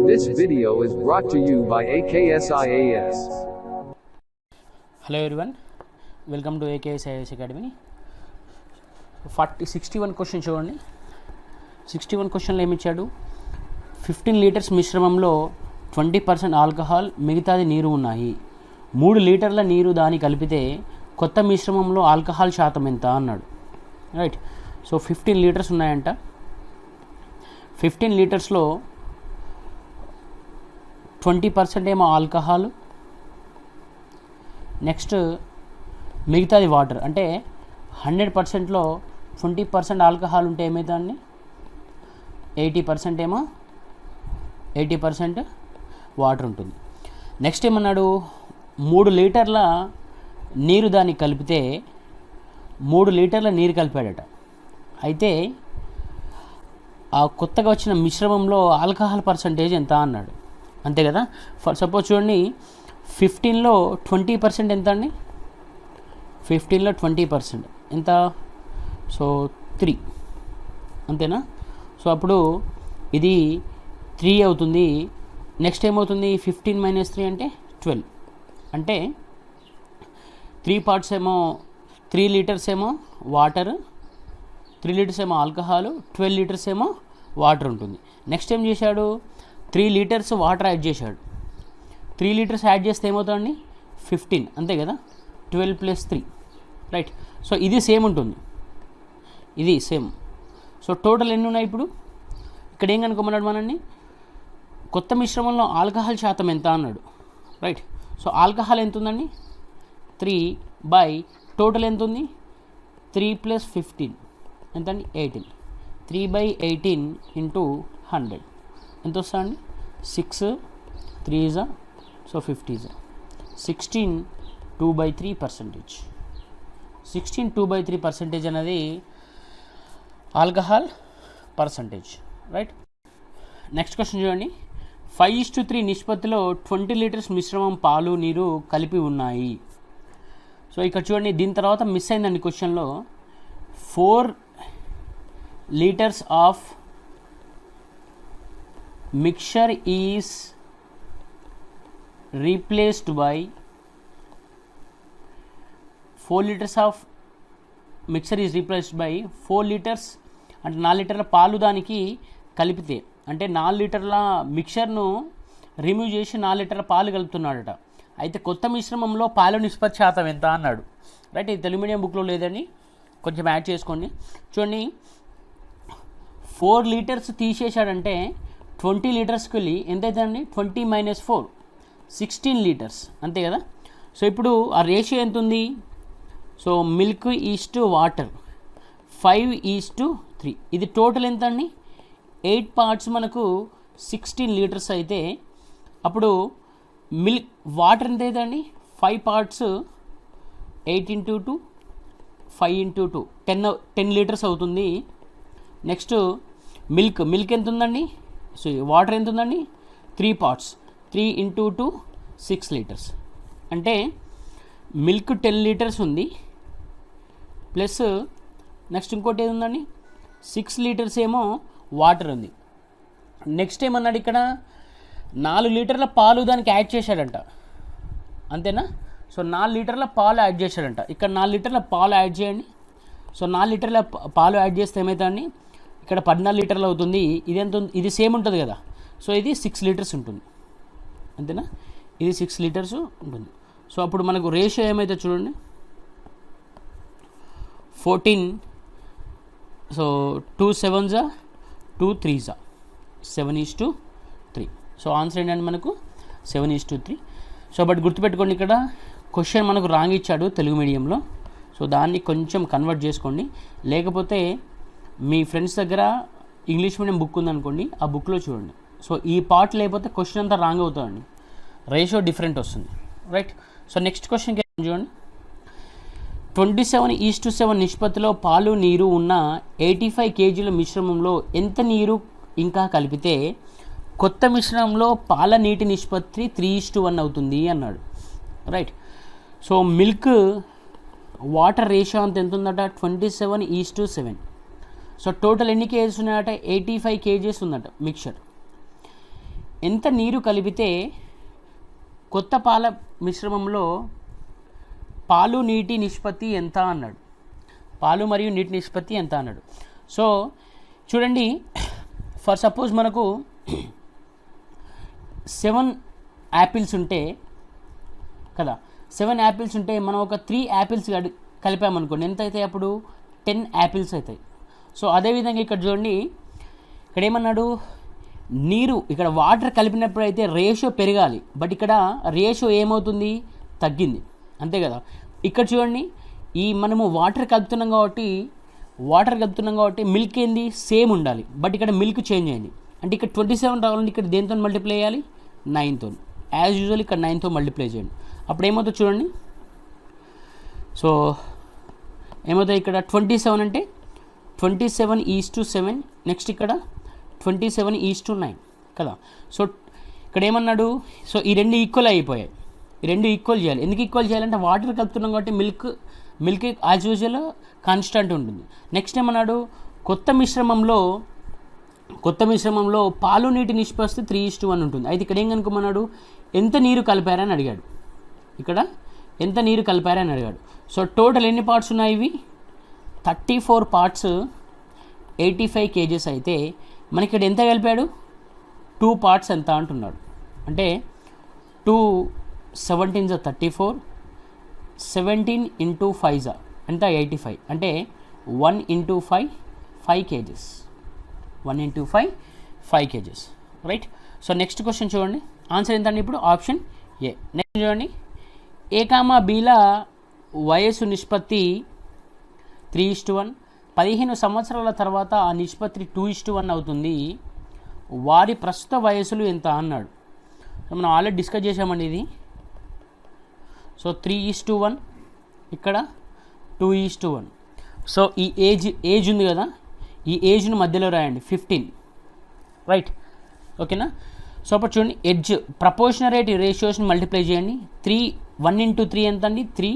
This video is brought to you by AKSIAS. Hello everyone, welcome to AKSIAS Academy. 61 question చూడండి. 61 క్వశ్చన్లో ఏమి ఇచ్చాడు? 15 litres మిశ్రమంలో 20% alcohol, మిగతాది నీరు ఉన్నాయి. 3 లీటర్ల నీరు దాని కలిపితే కొత్త మిశ్రమంలో ఆల్కహాల్ శాతం ఎంత అన్నాడు. రైట్. సో 15 లీటర్స్ ఉన్నాయంట. 15 లీటర్స్లో 20% ఏమో ఆల్కహాల్, నెక్స్ట్ మిగతాది వాటర్. అంటే 100%లో 20% ఆల్కహాల్ ఉంటే ఏమవుతుందండి? 80% ఏమో 80% వాటర్ ఉంటుంది. నెక్స్ట్ ఏమన్నాడు? 3 లీటర్ల నీరు దానికి కలిపితే 3 లీటర్ల నీరు కలిపాడట. అయితే ఆ కొత్తగా వచ్చిన మిశ్రమంలో ఆల్కహాల్ పర్సంటేజ్ ఎంత అన్నాడు. అంతే కదా. ఫర్ సపోజ్ చూడండి, 15లో 20% ఎంత అండి? 15లో 20% ఎంత? సో 3, అంతేనా? సో అప్పుడు ఇది 3 అవుతుంది. నెక్స్ట్ ఏమవుతుంది? 15 - 3 అంటే 12. అంటే 3 పార్ట్స్ ఏమో 3 లీటర్స్ ఏమో వాటర్, 3 లీటర్స్ ఏమో ఆల్కహాల్, 12 లీటర్స్ ఏమో వాటర్ ఉంటుంది. నెక్స్ట్ ఏం చేశాడు? 3 లీటర్స్ వాటర్ యాడ్ చేశాడు. 3 లీటర్స్ యాడ్ చేస్తే ఏమవుతుందండి? 15, అంతే కదా. 12 + 3, రైట్. సో ఇది సేమ్ ఉంటుంది, ఇది సేమ్. సో టోటల్ ఎన్ని ఉన్నాయి ఇప్పుడు? ఇక్కడ ఏం కనుక్కోమన్నాడు మనల్ని? కొత్త మిశ్రమంలో ఆల్కహాల్ శాతం ఎంత అన్నాడు. రైట్. సో ఆల్కహాల్ ఎంత ఉందండి? 3 టోటల్ ఎంత ఉంది? 3 + 15 ఎంత అండి? 18. 3/18 × 100 ఎంత వస్తుందండి? 6 3 సో 50 16 2/3%. 16 2/3% అనేది alcohol percentage. Right. Next question చూడండి. 5:3 నిష్పత్తిలో 20 లీటర్స్ మిశ్రమం పాలు, నీరు కలిపి ఉన్నాయి. సో ఇక్కడ చూడండి, దీని తర్వాత మిస్ అయిందండి క్వశ్చన్లో. 4 litres of mixture is replaced by 4 litres of mixture is replaced by 4 litres అంటే 4 లీటర్ల పాలు దానికి కలిపితే, అంటే 4 లీటర్ల మిక్చర్ను రిమూవ్ చేసి 4 లీటర్ల పాలు కలుపుతున్నాడట. అయితే కొత్త మిశ్రమంలో పాల నిష్పత్తి శాతం ఎంత అన్నాడు. రైట్. ఇది తెలుగు మీడియం బుక్లో లేదని కొంచెం యాడ్ చేసుకోండి. చూడండి, 4 లీటర్స్ తీసేశాడంటే 20 లీటర్స్కి వెళ్ళి ఎంత అవుతుందండి? 20 - 4 16 లీటర్స్, అంతే కదా. సో ఇప్పుడు ఆ రేషియో ఎంత ఉంది? So milk is to water 5:3. ఇది టోటల్ ఎంత అండి? 8 పార్ట్స్ మనకు 16 లీటర్స్ అయితే అప్పుడు వాటర్ ఎంత అవుతుందండి? 5 పార్ట్స్ 8 × 2 5 × 2 10 లీటర్స్ అవుతుంది. నెక్స్ట్ మిల్క్ ఎంత ఉందండి? సో వాటర్ ఎంత ఉందండి? 3 పార్ట్స్ 3 × 2 6 లీటర్స్. అంటే మిల్క్ 10 లీటర్స్ ఉంది, ప్లస్ నెక్స్ట్ ఇంకోటి ఏది ఉందండి? 6 లీటర్స్ ఏమో వాటర్ ఉంది. నెక్స్ట్ ఏమన్నాడు ఇక్కడ? 4 లీటర్ల పాలు దానికి యాడ్ చేశాడంట, అంతేనా. సో 4 లీటర్ల పాలు యాడ్ చేశాడంట. ఇక్కడ 4 లీటర్ల పాలు యాడ్ చేయండి. సో 4 లీటర్ల పాలు యాడ్ చేస్తే ఏమవుతుందండి? ఇక్కడ 14 లీటర్లు అవుతుంది. ఇది ఎంత? ఇది సేమ్ ఉంటుంది కదా. సో ఇది 6 లీటర్స్ ఉంటుంది, అంతేనా. ఇది 6 లీటర్స్ ఉంటుంది. సో అప్పుడు మనకు రేషియో ఏమైతే చూడండి, 14. So 2 7s 2 3s 7:3. So answer ఏంటంటే మనకు 7:3. సో బట్ గుర్తుపెట్టుకోండి, ఇక్కడ క్వశ్చన్ మనకు రాంగ్ ఇచ్చాడు తెలుగు మీడియంలో. సో దాన్ని కొంచెం కన్వర్ట్ చేసుకోండి. లేకపోతే మీ ఫ్రెండ్స్ దగ్గర ఇంగ్లీష్ మీడియం బుక్ ఉందనుకోండి, ఆ బుక్లో చూడండి. సో ఈ పార్ట్ లేకపోతే క్వశ్చన్ అంతా రాంగ్ అవుతుందండి, రేషియో డిఫరెంట్ వస్తుంది. రైట్. సో నెక్స్ట్ క్వశ్చన్కి చూడండి. 27:7 నిష్పత్తిలో పాలు, నీరు ఉన్న 85 కేజీల మిశ్రమంలో ఎంత నీరు ఇంకా కలిపితే కొత్త మిశ్రమంలో పాల నీటి నిష్పత్తి 3:1 అవుతుంది అన్నాడు. Right. So milk water ratio అంత ఎంత ఉందట? 27:7. సో టోటల్ ఎన్ని కేజెస్ ఉన్నాయట? 85 కేజెస్ ఉందట మిక్చర్. ఎంత నీరు కలిపితే కొత్త పాల మిశ్రమంలో పాలు నీటి నిష్పత్తి ఎంత అన్నాడు. పాలు మరియు నీటి నిష్పత్తి ఎంత అన్నాడు. సో చూడండి, ఫర్ సపోజ్ మనకు 7 యాపిల్స్ ఉంటే కదా, 7 యాపిల్స్ ఉంటే మనం ఒక 3 యాపిల్స్ కలిపామనుకోండి, ఎంత అవుతాయి అప్పుడు? 10 యాపిల్స్ అవుతాయి. సో అదేవిధంగా ఇక్కడ చూడండి, ఇక్కడ ఏమన్నాడు? నీరు, ఇక్కడ వాటర్ కలిపినప్పుడు అయితే రేషియో పెరగాలి, బట్ ఇక్కడ రేషియో ఏమవుతుంది? తగ్గింది, అంతే కదా. ఇక్కడ చూడండి, ఈ మనము వాటర్ కలుపుతున్నాం కాబట్టి మిల్క్ ఏంది? సేమ్ ఉండాలి, బట్ ఇక్కడ మిల్క్ చేంజ్ అయింది. అంటే ఇక్కడ 27 రావాలంటే ఇక్కడ దేంతో మల్టిప్లై చేయాలి? 9తో. యాజ్ యూజువల్ ఇక్కడ 9తో మల్టిప్లై చేయండి. అప్పుడు ఏమవుతుంది చూడండి. సో ఏమవుతుంది ఇక్కడ? 27 అంటే 27:7. నెక్స్ట్ ఇక్కడ 27:9 కదా. సో ఇక్కడ ఏమన్నాడు? సో ఈ రెండు ఈక్వల్ అయిపోయాయి, ఈ రెండు ఈక్వల్ చేయాలి. ఎందుకు ఈక్వల్ చేయాలంటే వాటర్ కలుపుతున్నాం కాబట్టి మిల్క్ యాజ్ యూజువల్ కాన్స్టెంట్ ఉంటుంది. నెక్స్ట్ ఏమన్నాడు? కొత్త మిశ్రమంలో పాలు నీటి నిష్పత్తి 3:1 ఉంటుంది. అయితే ఇక్కడ ఏం కనుక్కోమన్నాడు? ఎంత నీరు కలిపారని అడిగాడు. ఇక్కడ ఎంత నీరు కలిపారని అడిగాడు. సో టోటల్ ఎన్ని పార్ట్స్ ఉన్నాయి? ఇవి 34 పార్ట్స్, 85 కేజెస్ అయితే మనకి ఇక్కడ ఎంత కలిపాడు? 2 పార్ట్స్ ఎంత అంటున్నాడు. అంటే 2 17 34, 17 × 5 ఎంత? 85. అంటే 1 × 5 5 kgs, 1 × 5 5 kgs, right. So next question చూడండి, ఆన్సర్ ఎంతండి ఇప్పుడు? Option A. నెక్స్ట్ చూడండి, A, Bల వయస్సు నిష్పత్తి 3:1. 15 సంవత్సరాల తర్వాత ఆ నిష్పత్తి 2:1 అవుతుంది. వారి ప్రస్తుత వయసులు ఎంత అన్నాడు. మనం ఆల్రెడీ డిస్కస్ చేసామండి ఇది. సో 3:1, ఇక్కడ 2:1. సో ఈ ఏజ్ ఉంది కదా, ఈ ఏజ్ను మధ్యలో రాయండి, 15, రైట్, ఓకేనా. సో అప్పుడు చూడండి, ఎడ్జ్ ప్రపోర్షనరేట్ రేషియోస్ని మల్టిప్లై చేయండి. 1 × 3 ఎంత అండి? 3.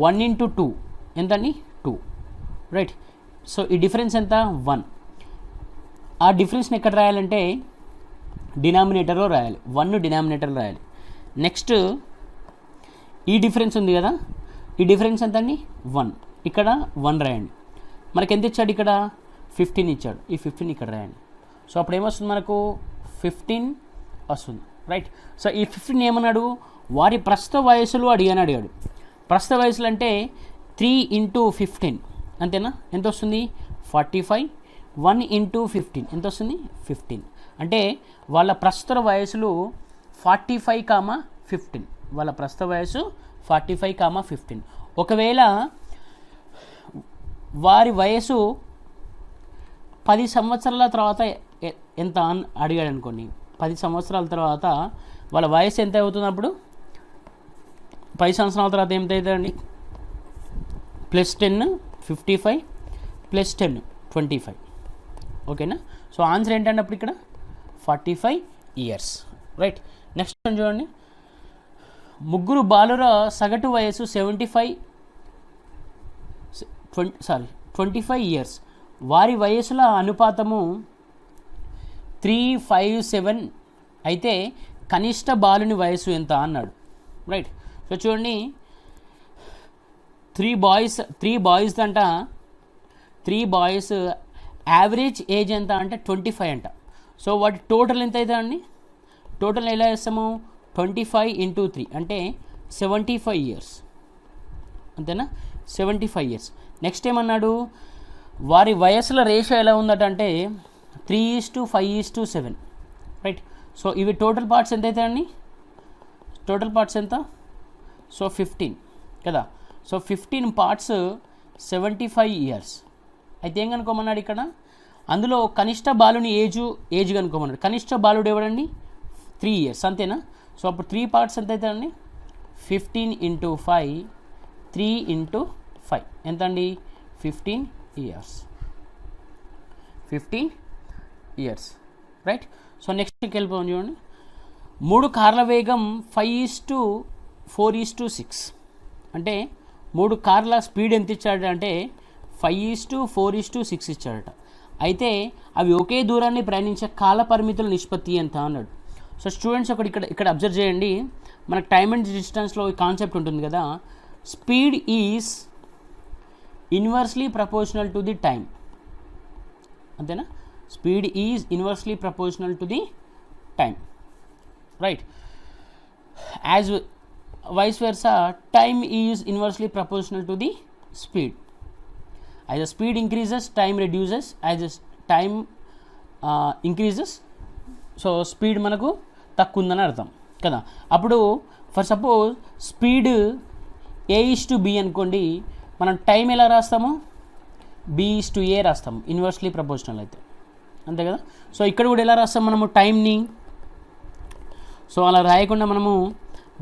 1 × 2 ఎంత అండి? 2, రైట్. సో ఈ డిఫరెన్స్ ఎంత? 1. ఆ డిఫరెన్స్ని ఎక్కడ రాయాలంటే డినామినేటర్లో రాయాలి, 1 డినామినేటర్లో రాయాలి. నెక్స్ట్ ఈ డిఫరెన్స్ ఉంది కదా, ఈ డిఫరెన్స్ ఎంత అండి? 1. ఇక్కడ 1 రాయండి. మనకి ఎంత ఇచ్చాడు? ఇక్కడ 15 ఇచ్చాడు, ఈ 15 ఇక్కడ రాయండి. సో అప్పుడు ఏమొస్తుంది మనకు? 15 వస్తుంది, రైట్. సో ఈ 15 ఏమన్నాడు? వారి ప్రస్తుత వయసులు అడిగాడు. ప్రస్తుత వయసులు అంటే 3 × 15 అంతేనా? ఎంత వస్తుంది? 45. 1 × 15 ఎంత వస్తుంది? 15. అంటే వాళ్ళ ప్రస్తుత వయసులు 45, 15. వాళ్ళ ప్రస్తుత వయసు 45, 15. ఒకవేళ వారి వయసు 10 సంవత్సరాల తర్వాత ఎంత అని అడిగాడు అనుకోండి. 10 సంవత్సరాల తర్వాత వాళ్ళ వయసు ఎంత అవుతుంది? అప్పుడు 10 సంవత్సరాల తర్వాత ఎంత అవుతుందండి? +10 55 +10 25, ఓకేనా. సో ఆన్సర్ ఏంటంటే అప్పుడు ఇక్కడ 45 years, రైట్. నెక్స్ట్ చూడండి, ముగ్గురు బాలుర సగటు వయసు 25 years. వారి వయసుల అనుపాతము 3:5:7 అయితే కనిష్ట బాలుని వయసు ఎంత అన్నాడు, రైట్. సో చూడండి, 3 బాయ్స్ యావరేజ్ ఏజ్ ఎంత అంటే 25 అంట. సో వాటి టోటల్ ఎంత అవుతుంది అండి? టోటల్ ఎలా వేస్తాము? 25 × 3 అంటే 75 years, అంతేనా? 75 years. నెక్స్ట్ ఏమన్నాడు? వారి వయసుల రేషియో ఎలా ఉందట అంటే 3:5:7, రైట్. సో ఇవి టోటల్ పార్ట్స్ ఎంత అవుతాయండి? టోటల్ పార్ట్స్ ఎంత? సో 15 కదా. So 15 parts 75 years. అయితే ఏం కనుక్కోమన్నాడు ఇక్కడ? అందులో కనిష్ట బాలుని ఏజ్ కనుక్కోమన్నాడు. కనిష్ట బాలుడు ఎవడండి? 3 years, అంతేనా. సో అప్పుడు 3 పార్ట్స్ ఎంత అవుతాయండి? 15 × 5, 3 × 5 ఎంత అండి? 15 years, 15 years, రైట్. సో నెక్స్ట్కి వెళ్ళిపోయాం చూడండి, 3 కార్ల వేగం 5:4:6 అంటే 3 కార్ల స్పీడ్ ఎంత ఇచ్చాడు అంటే 5:4:6 ఇచ్చాడట. అయితే అవి ఒకే దూరాన్ని ప్రయాణించే కాల పరిమితుల నిష్పత్తి ఎంత అన్నాడు. సో స్టూడెంట్స్ ఇక్కడ అబ్జర్వ్ చేయండి, మనకు టైమ్ అండ్ డిస్టెన్స్లో కాన్సెప్ట్ ఉంటుంది కదా, speed is inversely proportional to the time, అంతేనా? Speed is inversely proportional to the time, right? As vice versa time is inversely proportional to the speed. As a speed increases time reduces, as a time increases, so speed మనకు తక్కువ ఉందని అర్థం కదా. అప్పుడు for suppose speed A:B అనుకోండి, మనం time ఎలా రాస్తాము? B:A రాస్తాము, ఇన్వర్స్లీ ప్రపోర్షనల్ అయితే, అంతే కదా. సో ఇక్కడ కూడా ఎలా రాస్తాం మనము టైంని? సో అలా రాయకుండా మనము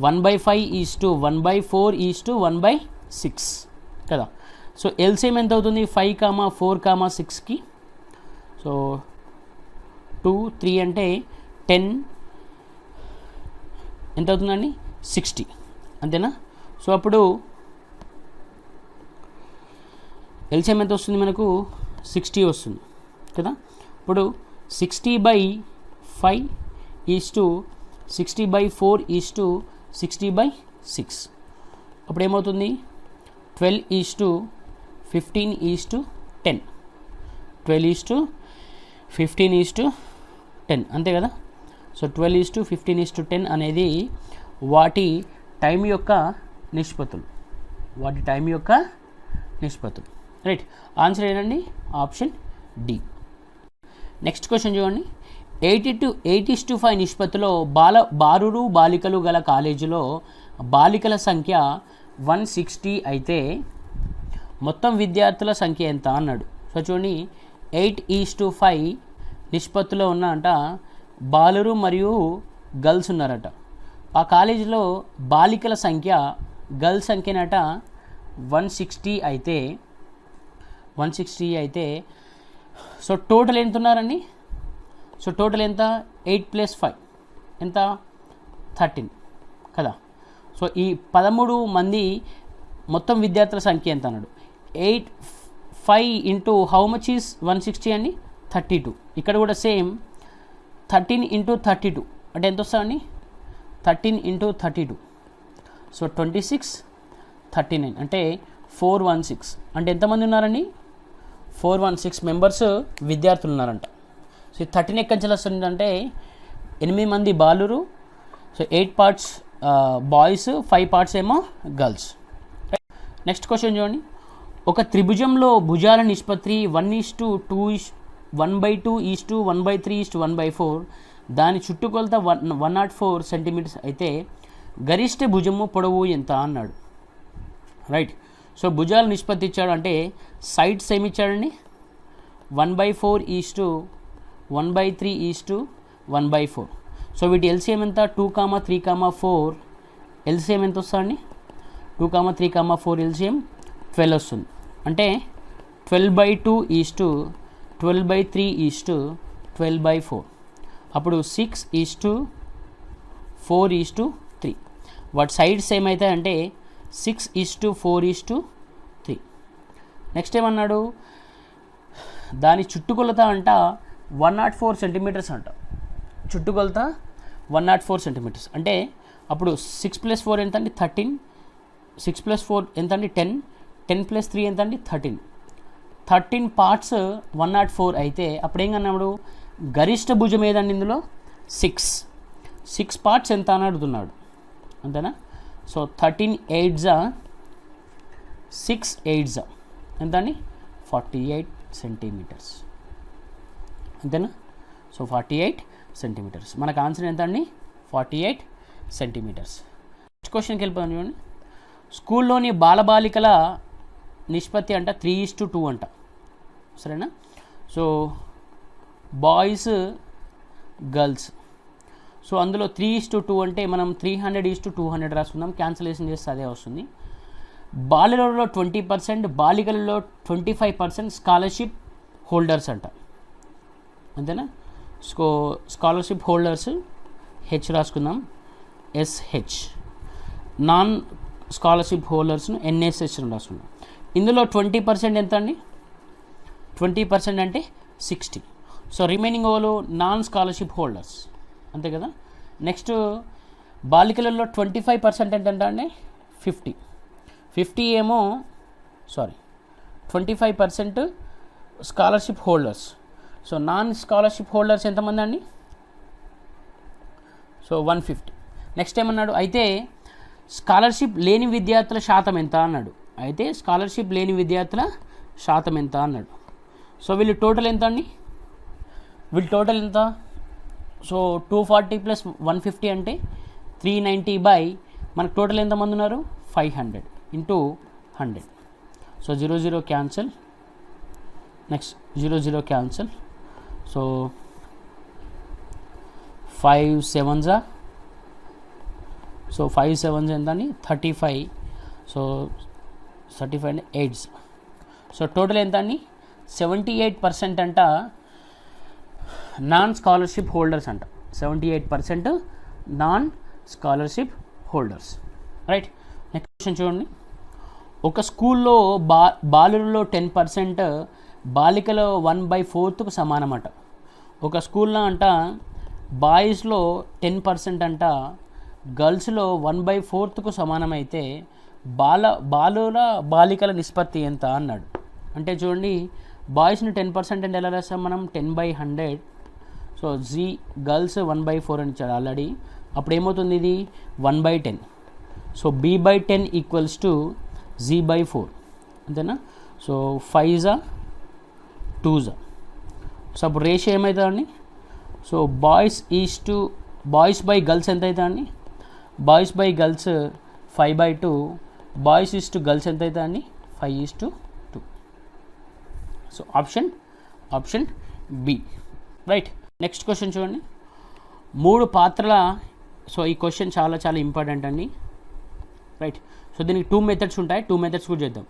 1/5:1/4:1/6 కదా. సో ఎల్సిఎం ఎంత అవుతుంది? 5, 4, 6కి. సో 2, 3 అంటే 10 ఎంత అవుతుందండి? 60, అంతేనా? సో అప్పుడు ఎల్సిఎం ఎంత వస్తుంది మనకు? 60 వస్తుంది కదా. ఇప్పుడు 60/5:60/4:60/6. అప్పుడు ఏమవుతుంది? 12:15:10, 12:15:10, అంతే కదా. సో 12:15:10 అనేది వాటి టైం యొక్క నిష్పత్తులు, రైట్? ఆన్సర్ ఏంటండి? Option D. నెక్స్ట్ క్వశ్చన్ చూడండి. 80:5 నిష్పత్తిలో బాలురు బాలికలు గల కాలేజీలో బాలికల సంఖ్య 160 అయితే మొత్తం విద్యార్థుల సంఖ్య ఎంత అన్నాడు. సో చూడండి, 8:5 నిష్పత్తిలో ఉన్నట బాలురు మరియు గర్ల్స్ ఉన్నారట. ఆ కాలేజీలో బాలికల సంఖ్య గర్ల్స్ సంఖ్యనట 160 అయితే సో టోటల్ ఎంత ఉన్నారండి? సో టోటల్ ఎంత? 8 + 5 ఎంత? 13 కదా. సో ఈ 13 మంది మొత్తం విద్యార్థుల సంఖ్య ఎంత అన్నాడు. 5 ఇంటూ హౌ మచ్ ఈజ్ 160 అండి? 32. ఇక్కడ కూడా సేమ్ 13 ఇంటూ 32 అంటే ఎంత వస్తుందండి? 13 ఇంటూ 32, సో 26, 39 అంటే 416. అంటే ఎంతమంది ఉన్నారండి? 416 మెంబర్స్ విద్యార్థులు ఉన్నారంట. సో 13 ఎక్కడి నుంచి వస్తుందంటే 8 మంది బాలురు, సో 8 parts బాయ్స్, 5 parts ఏమో గర్ల్స్. నెక్స్ట్ క్వశ్చన్ చూడండి. ఒక త్రిభుజంలో భుజాల నిష్పత్తి 1:2:1/3:1/4, దాని చుట్టుకొలత 104 సెంటీమీటర్స్ అయితే గరిష్ట భుజము పొడవు ఎంత అన్నాడు, రైట్? సో భుజాల నిష్పత్తి ఇచ్చాడు అంటే సైడ్స్ ఏమి ఇచ్చాడండి? 1/4:1/3:1/4. సో వీటి ఎల్సిఎం ఎంత? 2, 3, 4 ఎల్సిఎం ఎంత వస్తుందండి? 2, 3, 4 ఎల్సిఎం 12 వస్తుంది. అంటే 12/2:12/3:12/4. అప్పుడు 6:4:3. వాటి సైడ్స్ ఏమవుతాయంటే 6:4:3. నెక్స్ట్ ఏమన్నాడు? దాని చుట్టుకొలత అంట 104 సెంటీమీటర్స్ అంట. చుట్టుకొలత 104 సెంటీమీటర్స్ అంటే అప్పుడు 6 + 4 ఎంత అండి? 13. 6 + 4 ఎంత అండి? 10. 10 + 3 ఎంత అండి? 13. 13 parts 104 అయితే అప్పుడు ఏం కన్నాడు? గరిష్ట భుజం ఏదండి ఇందులో? 6 parts ఎంత అని అడుగుతున్నాడు, అంతేనా? సో 13 8s 6 8s ఎంత అండి? 48 సెంటీమీటర్స్, అంతేనా? So 48 centimetres. మనకు ఆన్సర్ ఎంత అండి? 48 సెంటీమీటర్స్. నెక్స్ట్ క్వశ్చన్కి వెళ్ళిపోదాం చూడండి. స్కూల్లోని బాలబాలికల నిష్పత్తి అంట 3:2 అంట, సరేనా? సో బాయ్స్ గర్ల్స్, సో అందులో 3:2 అంటే మనం 300:200 రాసుకుందాం, క్యాన్సలేషన్ చేస్తే అదే వస్తుంది. బాలులలో 20%, బాలికలలో 25% స్కాలర్షిప్ హోల్డర్స్ అంట, అంతేనా? స్కాలర్షిప్ హోల్డర్స్ హెచ్ రాసుకుందాం, SH. నాన్ స్కాలర్షిప్ హోల్డర్స్ను NSH రాసుకుందాం. ఇందులో 20% ఎంత అండి? 20% అంటే 60. సో రిమైనింగ్ వాళ్ళు నాన్ స్కాలర్షిప్ హోల్డర్స్, అంతే కదా. నెక్స్ట్ బాలికలలో 25% ఎంత అండి? 50 ఏమో 25% scholarship holders. So non scholarship holders ఎంతమంది అండి? సో 150. నెక్స్ట్ ఏమన్నాడు? అయితే స్కాలర్షిప్ లేని విద్యార్థుల శాతం ఎంత అన్నాడు. అయితే స్కాలర్షిప్ లేని విద్యార్థుల శాతం ఎంత అన్నాడు. సో వీళ్ళు టోటల్ ఎంత అండి? వీళ్ళు టోటల్ ఎంత? సో 240 + 150 అంటే 390 బై మనకు టోటల్ ఎంతమంది ఉన్నారు? 500 × 100. So 0 cancel. Next 0 cancel. So 5 7s. So 5 7s ఎంత అండి? 35. సో 35 అంటే 8s. సో టోటల్ ఎంత అండి? 78% అంట నాన్ స్కాలర్షిప్ హోల్డర్స్ అంట. 78% non scholarship holders, right. Next question చూడండి. ఒక స్కూల్లో బాలులలో 10%, బాలికలో 1/4కు సమానమట. ఒక స్కూల్లో అంట బాయ్స్లో 10% అంట, గర్ల్స్లో 1/4కు సమానమైతే బాలికల నిష్పత్తి ఎంత అన్నాడు. అంటే చూడండి, బాయ్స్ని 10% అంటే ఎలా రాస్తాం మనం? 10/100. సో గర్ల్స్ 1/4 అని ఇచ్చాడు ఆల్రెడీ. అప్పుడు ఏమవుతుంది? ఇది 1/10. సో B/10 = Z/4, అంతేనా. So 5s 2s. సో అప్పుడు రేషియో ఏమవుతుందండి? సో బాయ్స్ బై గర్ల్స్ ఎంత అవుతుందండి? Boys by girls 5/2. Boys girls ఎంత అవుతుందండి? 5:2. So option B, right. Next question చూడండి. 3 పాత్రల, సో ఈ క్వశ్చన్ చాలా చాలా ఇంపార్టెంట్ అండి, రైట్. సో దీనికి 2 మెథడ్స్ ఉంటాయి. 2 మెథడ్స్ కూడా చేద్దాం.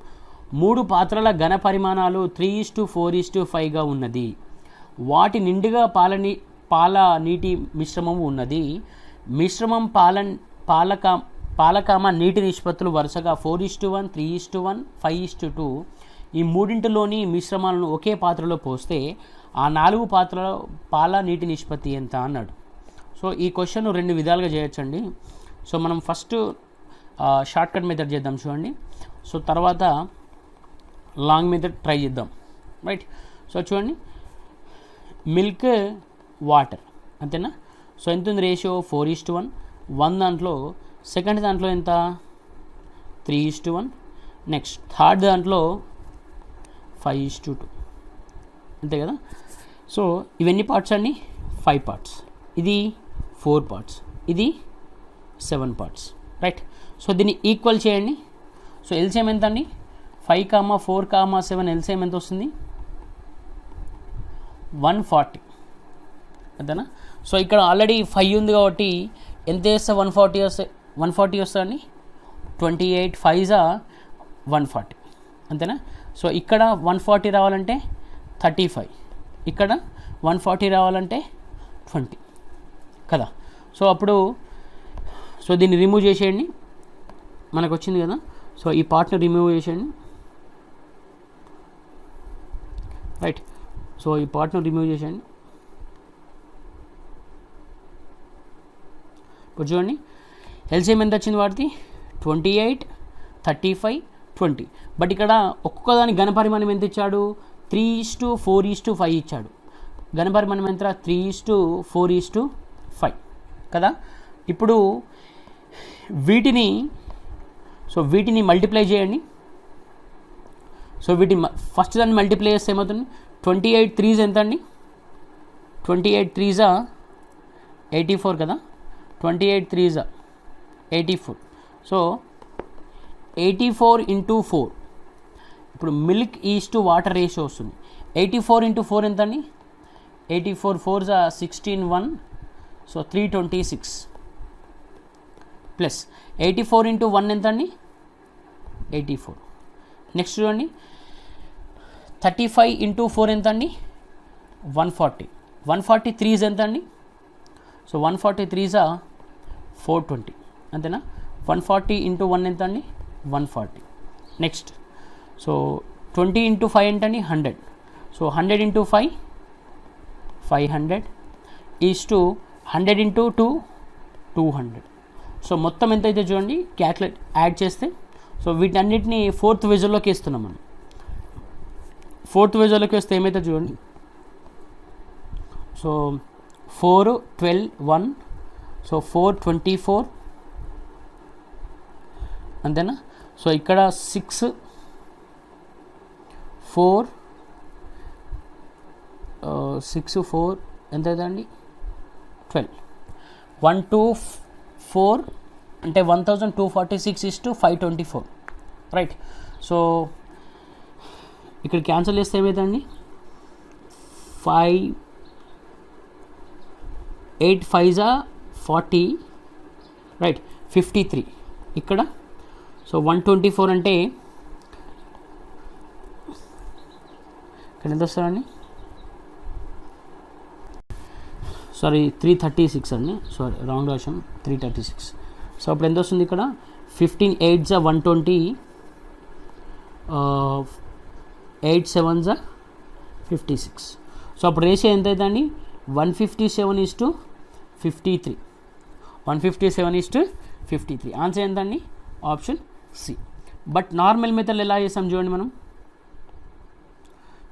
3 పాత్రల ఘన పరిమాణాలు 3:4:5గా ఉన్నది. వాటి నిండుగా పాల నీటి మిశ్రమం ఉన్నది. మిశ్రమం పాలకామ నీటి నిష్పత్తులు వరుసగా 4:1, 3:1, 5:2. ఈ మూడింటిలోని మిశ్రమాలను ఒకే పాత్రలో పోస్తే ఆ 4 పాత్రల పాల నీటి నిష్పత్తి ఎంత అన్నాడు. సో ఈ క్వశ్చన్ 2 విధాలుగా చేయొచ్చండి. సో మనం ఫస్ట్ షార్ట్కట్ మెథడ్ చేద్దాం చూడండి. సో తర్వాత లాంగ్ మెథడ్ ట్రై చేద్దాం, రైట్. సో చూడండి, మిల్క్ వాటర్, అంతేనా. సో ఎంత ఉంది రేషియో? 4:1. 1 దాంట్లో, సెకండ్ దాంట్లో ఎంత? 3:1. నెక్స్ట్ థర్డ్ దాంట్లో 5:2, అంతే కదా. సో ఇవన్నీ పార్ట్స్ అండి? 5 పార్ట్స్. ఇది 4 పార్ట్స్. ఇది 7 పార్ట్స్, రైట్. సో దీన్ని ఈక్వల్ చేయండి. సో ఎల్సిఎం ఎంత అండి? 5, 4, 7 ఎల్సిఎం ఎంత వస్తుంది? 140, అంతేనా. సో ఇక్కడ ఆల్రెడీ 5 ఉంది కాబట్టి ఎంత వేస్తే 140 వస్తుందండి? 28. 5s 140, అంతేనా. సో ఇక్కడ 140 రావాలంటే 35, ఇక్కడ 140 రావాలంటే 20 కదా. సో అప్పుడు దీన్ని రిమూవ్ చేసేయండి, మనకు వచ్చింది కదా. సో ఈ పార్ట్ని రిమూవ్ చేసేయండి, రైట్. సో ఈ పార్ట్ని రిమూవ్ చేసేయండి. ఇప్పుడు చూడండి, ఎల్సిఎం ఎంత వచ్చింది వాడిది? 28, 35, 20. బట్ ఇక్కడ ఒక్కొక్క దాని ఘనపరిమాణం ఎంత ఇచ్చాడు? 3:4:5 ఇచ్చాడు. ఘనపరిమాణం ఎంత? 3:4:5 కదా. ఇప్పుడు వీటిని మల్టిప్లై చేయండి. సో ఫస్ట్ దాన్ని మల్టిప్లై చేస్తే ఏమవుతుంది? 28 3s ఎంత అండి? 28 3s 84 కదా. 28 3s 84. సో 84 × 4. ఇప్పుడు మిల్క్ వాటర్ రేషియో వస్తుంది. 84 × 4 ఎంత అండి? 84 4s 16 1. సో 326 ప్లస్ 84 × 1 ఎంత అండి? 84. నెక్స్ట్ చూడండి, 35 × 4 ఎంత అండి? 140. 140 3s ఎంత అండి? సో 140 3s 420, అంతేనా. 140 × 1 ఎంత అండి? 140. నెక్స్ట్ సో 20 ఇంటూ 5 ఏంటండి 100. So 100 into 5 500 is to 100 into 2 200. So మొత్తం ఎంత అయితే చూడండి క్యాల్కులేట్ యాడ్ చేస్తే, సో వీటన్నిటిని ఫోర్త్ విజువల్లోకి వేస్తున్నాం మనం. ఫోర్త్ విజువల్లోకి వస్తే ఏమైతే చూడండి, సో 4 12 1, సో 4 24 అంతేనా. సో ఇక్కడ 6 4 6 4 ఎంత అవుతుందండి 12 1 2 4 అంటే 1246 ఇస్ టు 524 రైట్. సో ఇక్కడ క్యాన్సిల్ చేస్తే ఏమవుతుందండి 5 8 5 40 రైట్ 53 ఇక్కడ. సో 124 అంటే ఇక్కడ ఎంత వస్తుందండి, సారీ 336 అండి, సారీ రాంగ్ రాశాం 336. సో అప్పుడు ఎంత వస్తుంది ఇక్కడ 15 8 120 8 7 56. సో అప్పుడు రేషియో ఎంత అవుతుందండి 157 is to 53. 157 is to 53. Answer ఎంతండి option C. But normal method ఎలా చేస్తాం చూడండి మనం.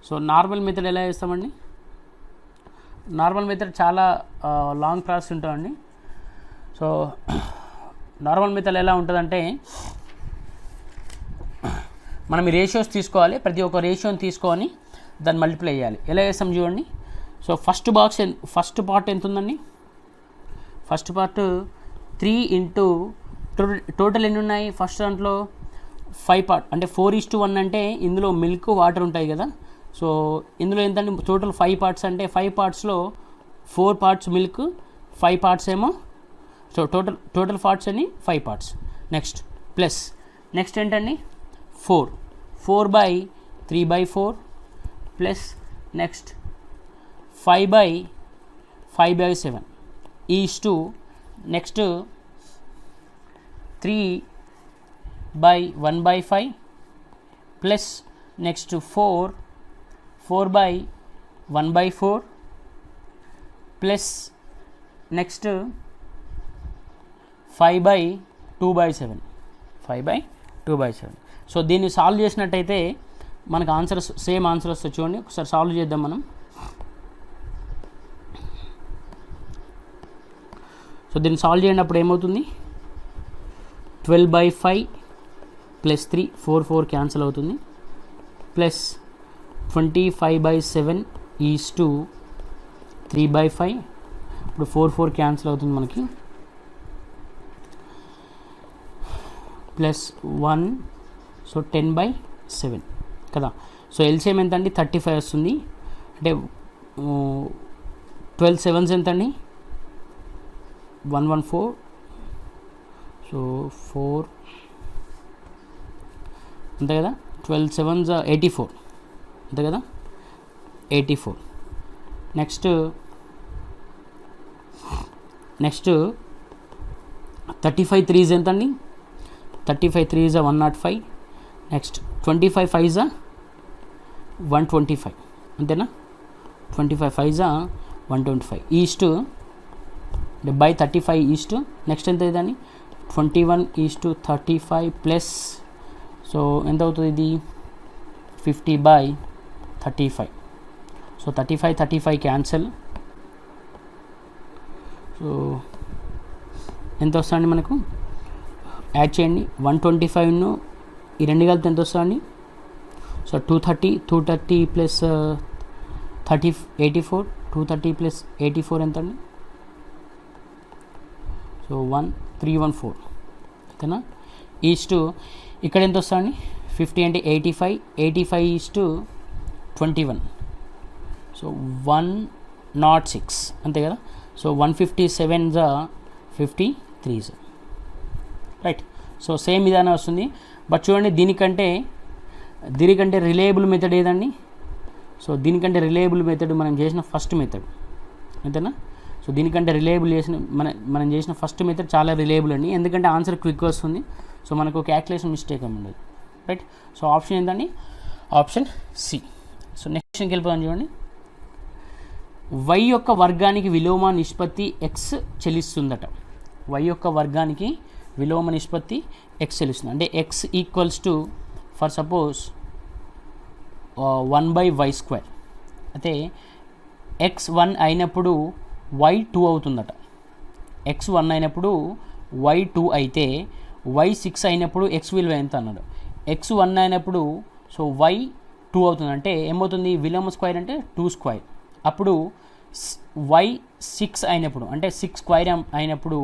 సో నార్మల్ మెథడ్ ఎలా చేస్తామండి, నార్మల్ మెథడ్ చాలా లాంగ్ ప్రాసెస్ ఉంటుందండి. సో నార్మల్ మెథడ్ ఎలా ఉంటుందంటే మనం ఈ రేషియోస్ తీసుకోవాలి, ప్రతి ఒక్క రేషియోని తీసుకొని దాన్ని మల్టిప్లై చేయాలి. ఎలా చేస్తాం చూడండి. సో ఫస్ట్ పార్ట్ ఎంత ఉందండి, ఫస్ట్ పార్ట్ 3 ఇంటూ టోటల్ ఎన్ని ఉన్నాయి ఫస్ట్ దాంట్లో 5 పార్ట్ అంటే 4:1 అంటే ఇందులో మిల్క్ వాటర్ ఉంటాయి కదా. సో ఇందులో ఎంతండి టోటల్ 5 పార్ట్స్ అంటే 5 పార్ట్స్లో 4 పార్ట్స్ మిల్క్ 5 పార్ట్స్ ఏమో, సో టోటల్ పార్ట్స్ అని 5 పార్ట్స్. నెక్స్ట్ ప్లస్ నెక్స్ట్ ఏంటండి 4/3/4 plus next 5/7 is to next 3/1/5 plus next 4/1/4 plus next 5/2/7 5/2/7. So దీన్ని సాల్వ్ చేసినట్టయితే మనకు ఆన్సర్ సేమ్ ఆన్సర్ వస్తుంది చూడండి. ఒకసారి సాల్వ్ చేద్దాం మనం. సో దీన్ని సాల్వ్ చేసినప్పుడు ఏమవుతుంది 12/5 ప్లస్ 3 4 క్యాన్సిల్ అవుతుంది ప్లస్ 25/7 ఈజ్ టు 3/5. ఇప్పుడు 4 క్యాన్సిల్ అవుతుంది మనకి ప్లస్ 1, సో 10/7 కదా. సో ఎల్సిఎం ఎంత అండి 35 వస్తుంది. అంటే 12 7s ఎంత అండి 114. సో 4 అంతే కదా, 12 7s 84 అంతే కదా 84. నెక్స్ట్ 35 3s ఎంత అండి 35 3s 105. నెక్స్ట్ 25 5s 125 అంతేనా, 25 5s 125 is to buy 35 is to next ఎంత అవుతుందండి 21 ఈజ్ టు 35 ప్లస్, సో ఎంత అవుతుంది ఇది 50/35. So 35 cancel. సో ఎంత వస్తుందండి మనకు యాడ్ చేయండి 125ను ఈ రెండు కలిపి ఎంత వస్తుందండి. సో 230 ప్లస్ 84 230 ప్లస్ 84 ఎంత అండి. సో 1314 ఓకేనా ఈజ్ టు ఇక్కడ ఎంత వస్తుందండి 50 అంటే 85 ఈజ్ టు 21. సో 106 అంతే కదా. So 157s 53s right. So same విధానం వస్తుంది. బట్ చూడండి దీనికంటే రిలయబుల్ మెథడ్ ఏదండి. సో దీనికంటే రిలయబుల్ మెథడ్ మనం చేసిన ఫస్ట్ మెథడ్ అంతేనా. సో దీనికంటే రిలయబుల్ మనం చేసిన ఫస్ట్ మెథడ్ చాలా రిలయబుల్ అండి, ఎందుకంటే ఆన్సర్ క్విక్ వస్తుంది. సో మనకు క్యాల్కులేషన్ మిస్టేక్ ఏమి ఉండదు. రైట్. సో ఆప్షన్ ఏంటండి? Option C. సో నెక్స్ట్కి వెళ్ళిపోదాం చూడండి. y యొక్క వర్గానికి విలోమ నిష్పత్తి x చెల్లిస్తుందట. y యొక్క వర్గానికి విలోమ నిష్పత్తి x చెల్లిస్తుంది. అంటే x equals to for suppose 1/y². అయితే x 1 అయినప్పుడు y 2 అవుతుందట. x 1 అయినప్పుడు y 2 అయితే y 6 అయినప్పుడు x విలువ ఎంత అన్నాడు. x 1 అయినప్పుడు సో y 2 అవుతుంది. అంటే ఏమవుతుంది? విలోమ స్క్వేర్ అంటే 2 స్క్వేర్. అప్పుడు y 6 అయినప్పుడు అంటే 6 స్క్వేర్ అయినప్పుడు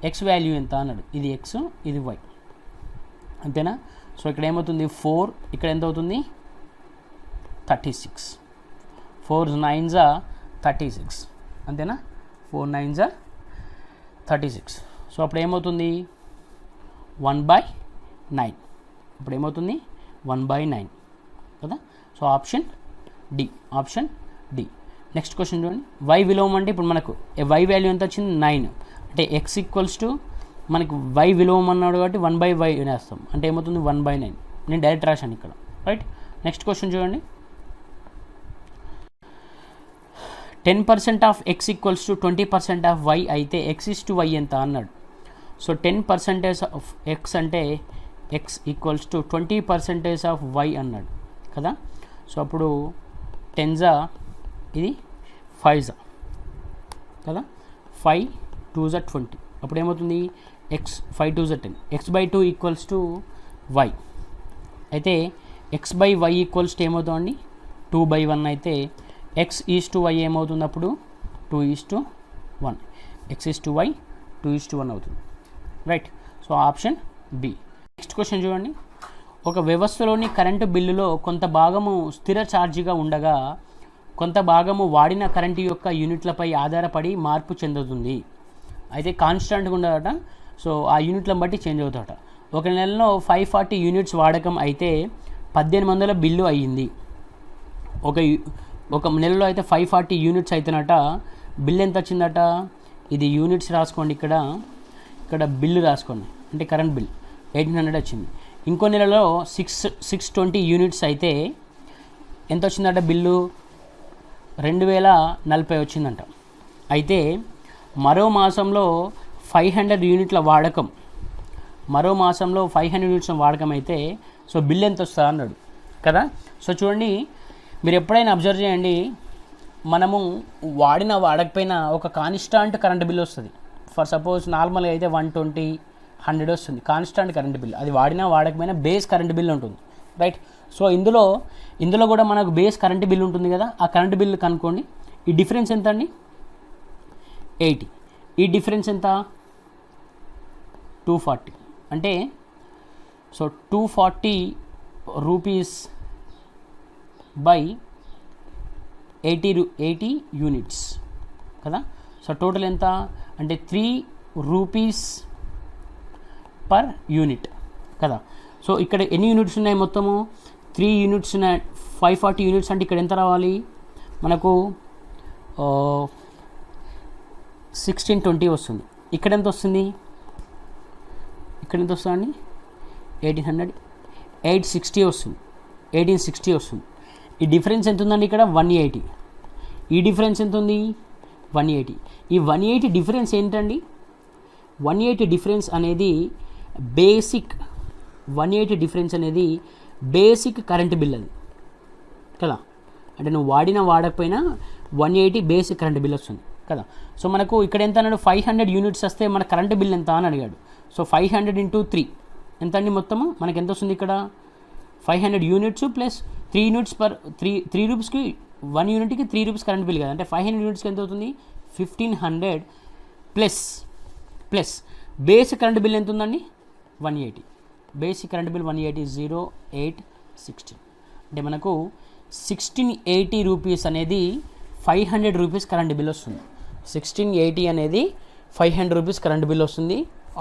x వాల్యూ ఎంత అన్నాడు. ఇది x, ఇది y, అంతేనా? సో ఇక్కడ ఏమవుతుంది? 4, ఇక్కడ ఎంత అవుతుంది? 36. 4 9s are 36, అంతేనా? 4 9s are 36. సో అప్పుడు ఏమవుతుంది? 1/9. ఇప్పుడు ఏమవుతుంది? 1/9 కదా. So option D. Option D. Next question చూడండి. y విలోమం అంటే ఇప్పుడు మనకు y వాల్యూ ఎంత వచ్చింది? 9. అంటే x ఈక్వల్స్ టు మనకు y విలోమం అన్నాడు కాబట్టి 1/y వేస్తాం. అంటే ఏమవుతుంది? 1/9. నేను డైరెక్ట్ రాశాను ఇక్కడ, రైట్. నెక్స్ట్ క్వశ్చన్ చూడండి. 10% of x equals to 20% of y అయితే x ఈస్ టు y ఎంత అన్నాడు. సో 10% ఆఫ్ x అంటే x equals to 20% of y అన్నాడు కదా. సో అప్పుడు 10s ఇది 5s కదా. 5 2s 20. అప్పుడు ఏమవుతుంది? x 5 2s 10. x/2 equals to y. అయితే x/y ఈక్వల్స్ టు ఏమవుతుందండి? 2/1 అయితే x ఈజ్ టు y ఏమవుతుంది? అప్పుడు 2:1. x ఈజ్ టు y 2:1 అవుతుంది, right. So option B. Next question చూడండి. ఒక వ్యవస్థలోని కరెంటు బిల్లులో కొంత భాగము స్థిర ఛార్జీగా ఉండగా కొంత భాగము వాడిన కరెంటు యొక్క యూనిట్లపై ఆధారపడి మార్పు చెందుతుంది. అయితే కాన్స్టాంట్గా ఉండదట. సో ఆ యూనిట్లను బట్టి చేంజ్ అవుతాడట. ఒక నెలలో 540 యూనిట్స్ వాడకం అయితే 1800 బిల్లు అయ్యింది. ఒక నెలలో అయితే 540 యూనిట్స్ అయితేనట బిల్ ఎంత వచ్చిందట? ఇది యూనిట్స్ రాసుకోండి, ఇక్కడ బిల్లు రాసుకోండి. అంటే కరెంట్ బిల్ 1800 వచ్చింది. ఇంకో నెలలో 620 యూనిట్స్ అయితే ఎంత వచ్చిందట బిల్లు? 2040 వచ్చిందంట. అయితే మరో మాసంలో 500 యూనిట్ల వాడకం, మరో మాసంలో 500 యూనిట్ల వాడకం అయితే సో బిల్ ఎంత వస్తుంది అన్నాడు కదా. సో చూడండి, మీరు ఎప్పుడైనా అబ్జర్వ్ చేయండి, మనము వాడకపోయినా ఒక కాన్స్టాంట్ కరెంట్ బిల్ వస్తుంది. ఫర్ సపోజ్ నార్మల్గా అయితే 120 100 వస్తుంది కాన్స్టాంట్ కరెంట్ బిల్. అది వాడకపోయినా బేస్ కరెంట్ బిల్ ఉంటుంది, రైట్. సో ఇందులో కూడా మనకు బేస్ కరెంట్ బిల్ ఉంటుంది కదా. ఆ కరెంట్ బిల్ కనుక్కోండి. ఈ డిఫరెన్స్ ఎంత అండి? 80. ఈ డిఫరెన్స్ ఎంత? 240. అంటే సో 240 రూపీస్ బై 80 యూనిట్స్ కదా. సో టోటల్ ఎంత అంటే 3 రూపీస్ పర్ యూనిట్ కదా. సో ఇక్కడ ఎన్ని యూనిట్స్ ఉన్నాయి? మొత్తము 3 యూనిట్స్ ఉన్నాయి. 540 యూనిట్స్ అంటే ఇక్కడ ఎంత రావాలి మనకు? 1620 వస్తుంది. ఇక్కడ ఎంత వస్తుంది? ఇక్కడ ఎంత వస్తుందండి? 1800 860 వస్తుంది. 1860 వస్తుంది. ఈ డిఫరెన్స్ ఎంత ఉందండి? ఇక్కడ 180. ఈ డిఫరెన్స్ ఎంత ఉంది? 180. ఈ 180 డిఫరెన్స్ ఏంటండి? 180 డిఫరెన్స్ అనేది బేసిక్ 180 డిఫరెన్స్ అనేది బేసిక్ కరెంట్ బిల్ అది కదా. అంటే నువ్వు వాడకపోయినా 180 బేసిక్ కరెంట్ బిల్ వస్తుంది కదా. సో మనకు ఇక్కడ ఎంత అన్నాడు? 500 యూనిట్స్ వస్తే మన కరెంట్ బిల్ ఎంత అని అడిగాడు. సో 500 × 3 ఎంత అండి? మొత్తము మనకి ఎంత వస్తుంది ఇక్కడ? 500 యూనిట్స్ ప్లస్ 3 యూనిట్స్ పర్ 3 రూపీస్కి 1 యూనిట్కి 3 రూపీస్ కరెంట్ బిల్ కదా. అంటే 500 యూనిట్స్కి ఎంత అవుతుంది? 1500 ప్లస్ బేసిక్ కరెంట్ బిల్ ఎంత ఉందండి? 180. Basic current bill 180 0816. అంటే మనకు 1680 రూపీస్ అనేది 500 రూపీస్ కరెంట్ బిల్ వస్తుంది. 1680 అనేది 500 రూపీస్ కరెంట్ బిల్ వస్తుంది.